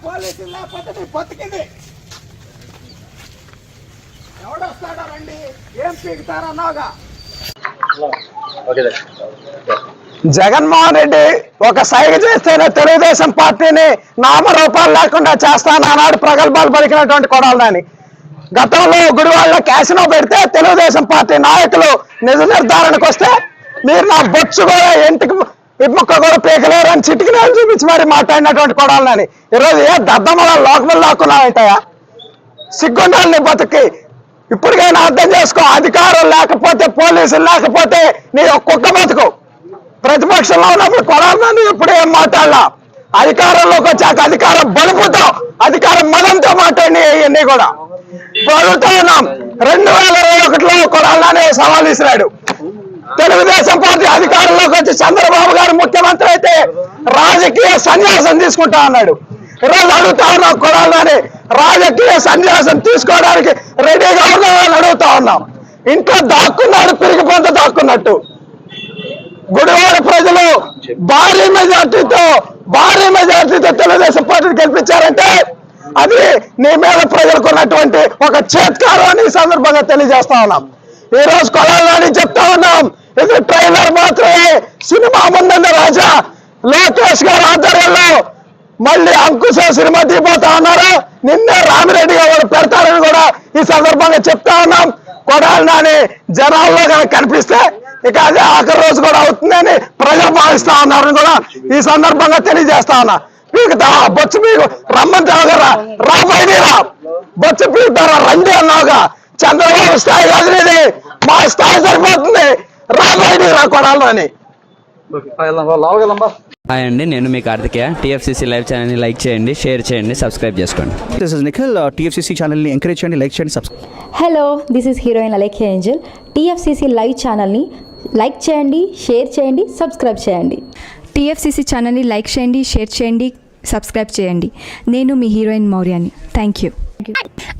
పోలీసులు లేకపోతే నీ బతికింది ఎవడొస్తాడో రండి ఏం పీకుతారన్నావుగా. జగన్మోహన్ రెడ్డి ఒక సైగ చేస్తేనే తెలుగుదేశం పార్టీని నామరూపాలు లేకుండా చేస్తానన్నాడు ప్రగల్భాలు పలికినటువంటి కొడాలని. గతంలో గుడివాళ్ళ క్యాసినో పెడితే తెలుగుదేశం పార్టీ నాయకులు నిజ నిర్ధారణకు వస్తే మీరు నా బొచ్చు కూడా ఇంటికి ఇమ్మొక్క కూడా పీకలేరు అని చిటికి నేను చూపించి మరి మాట్లాడినటువంటి కొడాలని. ఈరోజు ఏ దద్దమ్మల లోకములు లాక్కున్నాయంటాయా? సిగ్గుండాలి నీ బతుకి. ఇప్పటికైనా అర్థం చేసుకో, అధికారం లేకపోతే పోలీసులు లేకపోతే నీ ఒక్కొక్క బతుకు. ప్రతిపక్షంలో ఉన్నప్పుడు కొడాలని ఎప్పుడు ఏం మాట్లాడలా, అధికారంలోకి వచ్చాక అధికారం బలుపుతో అధికారం మదంతో మాట్లాడి ఇవన్నీ కూడా అడుగుతా ఉన్నాం. 2021లో కొడాలని సవాల్ ఇసిరాడు. తెలుగుదేశం పార్టీ అధికారంలోకి వచ్చి చంద్రబాబు గారు ముఖ్యమంత్రి అయితే రాజకీయ సన్యాసం తీసుకుంటా అన్నాడు. ఈరోజు అడుగుతా ఉన్నాం కొడాలని రాజకీయ సన్యాసం తీసుకోవడానికి రెడీగా ఉన్నామని అడుగుతా ఉన్నాం. ఇంట్లో దాక్కున్నాడు పిరిగిపోత దాక్కున్నట్టు. గుడివాడ ప్రజలు భారీ మెజార్టీతో తెలుగుదేశం పార్టీని గెలిపించారంటే అది నీ మీద ప్రజలకు ఉన్నటువంటి ఒక చేత్కారం అని ఈ సందర్భంగా తెలియజేస్తా ఉన్నాం. ఈ రోజు కొడాలని చెప్తా ఉన్నాం, ఇది ట్రైలర్ మాత్రమే, సినిమా ముందన్న రాజా లోకేష్ గారి ఆధ్వర్యంలో మళ్ళీ అంకుశ సినిమా తీపోతా ఉన్నారు. నిన్నే రామిరెడ్డి గారు పెడతారని కూడా ఈ సందర్భంగా చెప్తా ఉన్నాం. కొడాలని జనాల్లో కనుక కనిపిస్తే ఇక అదే ఆఖరి రోజు కూడా అవుతుందని ప్రజలు భావిస్తా ఉన్నారని కూడా ఈ సందర్భంగా తెలియజేస్తా ఉన్నా. పీకుతా బొచ్చు పీకు రమ్మంటావు కదా, రాబోయేదిరా బొచ్చు పీకుతారా రండి అన్నావుగా. చంద్రబాబు స్థాయి కాదు ఇది, మా స్థాయి సరిపోతుంది, రాబోయేది రా కొడాలని. హాయ్ అండి, నేను మీ కార్తికేయ. టీఎఫ్సీసీ లైవ్ ఛానల్ని లైక్ చేయండి, షేర్ చేయండి, సబ్స్క్రైబ్ చేసుకోండి. This is Nikhil. టీఎఫ్సీసీ ఛానల్ని ఎంకరేజ్ చేయండి, లైక్ చేయండి, subscribe. Hello, this is heroine Alekhya Angel. TFCC live ఛానల్ని లైక్ చేయండి, షేర్ చేయండి, సబ్స్క్రైబ్ చేయండి. టీఎఫ్సీసీ ఛానల్ని లైక్ చేయండి, షేర్ చేయండి, సబ్స్క్రైబ్ చేయండి. నేను మీ హీరోయిన్ మౌర్యాని. Thank you.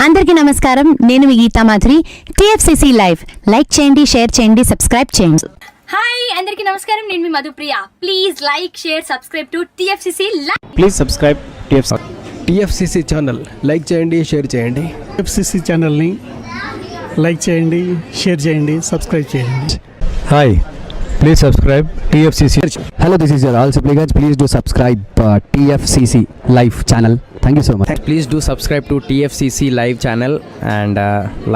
అందరికీ నమస్కారం, నేను మీ Geetha Madhuri. TFCC live like చేయండి, షేర్ చేయండి, సబ్స్క్రైబ్ చేయండి. హాయ్ అందరికీ నమస్కారం, నేను మీ Madhupriya. Please like share subscribe to TFCC live. Please subscribe TFCC channel. Like చేయండి, షేర్ చేయండి. టీఎఫ్సీసీ ఛానల్ని లైక్ చేయండి, షేర్ చేయండి, సబ్స్క్రైబ్ చేయండి. Hi, please subscribe TFCC. Hello, this is your all supplicants. Please do subscribe TFCC live channel. Thank you so much. Please do subscribe to TFCC live channel and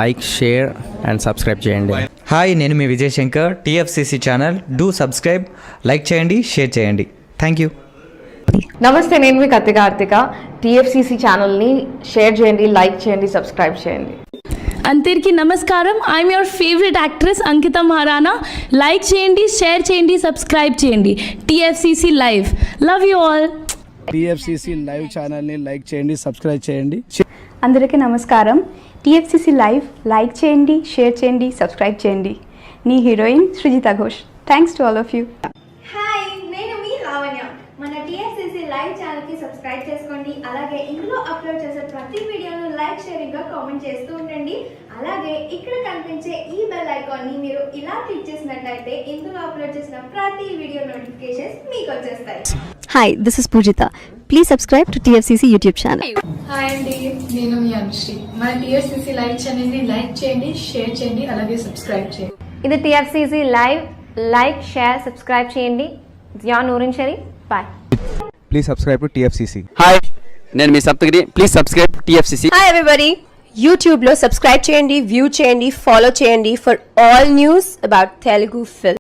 like, share and subscribe చేయండి. హాయ్, నేను మీ Vijay Shankar. TFCC channel do subscribe, like చేయండి, share చేయండి. Thank you. నమస్తే, నేను మీ Karthika. TFCC ఛానల్ని షేర్ చేయండి, లైక్ చేయండి, సబ్స్క్రైబ్ చేయండి. అందరికీ నమస్కారం, I'm your favourite actress Ankita Maharana. Like చేయండి, షేర్ చేయండి, సబ్స్క్రైబ్ చేయండి. TFCC live. Love you all. TFCC live ఛానల్ని లైక్ చేయండి, సబ్స్క్రైబ్ చేయండి. అందరికీ నమస్కారం. టీఎఫ్సీసీ లైవ్ లైక్ చేయండి, షేర్ చేయండి, సబ్స్క్రైబ్ చేయండి. నీ heroine Srujitha Ghosh. Thanks to all of you. Hi, నేను మీ లావణ్య. మన టీఎఫ్సీసీ లైవ్ ఛానల్కి సబ్స్క్రైబ్ చేసుకోండి. అలాగే ఇందులో అప్లోడ్ చేసే ప్రతి వీడియోను లైక్, షేరింగ్గా కామెంట్ చేస్తూ ఉండండి. అలాగే ఇక్కడ కనిపించే ఈ బెల్ ఐకాన్ని మీరు ఇలా క్లిక్ చేసినట్లయితే ఇందులో అప్లోడ్ చేసిన ప్రతి వీడియో నోటిఫికేషన్స్ మీకు వచ్చేస్తాయి. Hi, this is Poojitha. Please subscribe to TFCC YouTube channel. Hi అండి, నేను మీ అనుశ్రీ. మన టీఎఫ్సీసీ లైవ్ ఛానల్ని లైక్ చేయండి, షేర్ చేయండి, అలాగే సబ్స్క్రైబ్ చేయండి. ఇది TFCC live. Like, share, subscribe చేయండి. Zia Noorin Shari. Bye. Please subscribe to TFCC. హాయ్, నేను మీ సప్తగిరి. Please subscribe TFCC. Hi everybody. యూట్యూబ్లో సబ్స్క్రైబ్ చేయండి, వ్యూ చేయండి, ఫాలో చేయండి for all news about Telugu film.